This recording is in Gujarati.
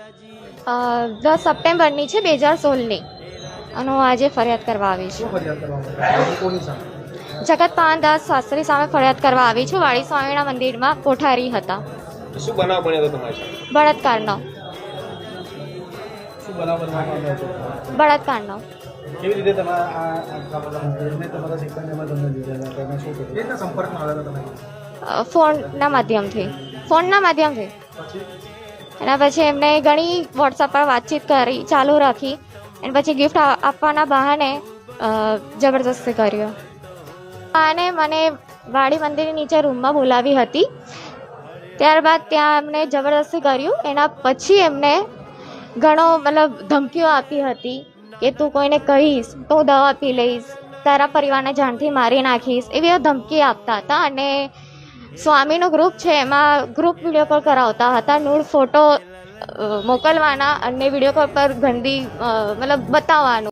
10 સપ્ટેમ્બરની છે 2016ની અને હું આજે ફરિયાદ કરવા આવી છું. જગત પાનદાસ શાસ્ત્રી સામે ફરિયાદ કરવા આવી છું. વાળી સ્વામીના મંદિરમાં કોઠારી હતા. શું બનાવ બન્યો હતો તમારી સાથે? બળાત્કારનો. શું બનાવ બનવામાં આવ્યો હતો? બળાત્કારનો. કેવી રીતે તમારા સેકન્ડમાં તમને લીધા તમે શું કર્યું? કેટલા સંપર્કમાં આવ્યા હતા તમે? ફોનના માધ્યમથી. પછી એના પછી એમને ઘણી વોટ્સઅપ પર વાતચીત કરી, ચાલુ રાખી, અને પછી ગિફ્ટ આપવાના બહાને જબરદસ્તી કર્યો. અને મને વાડી મંદિરની નીચે રૂમમાં બોલાવી હતી. ત્યારબાદ ત્યાં એમને જબરદસ્તી કર્યું. એના પછી એમને ઘણો ધમકીઓ આપી હતી કે તું કોઈને કહીશ તો હું દવા પી લઈશ, તારા પરિવારને જાનથી મારી નાખીશ, એવી ધમકી આપતા હતા. અને સ્વામીનું ગ્રુપ છે એમાં ગ્રુપ વિડીયો કોલ કરાવતા હતા. નૂડ ફોટો મોકલવાના અને વિડીયો કોલ પર ગંદી બતાવવાનું.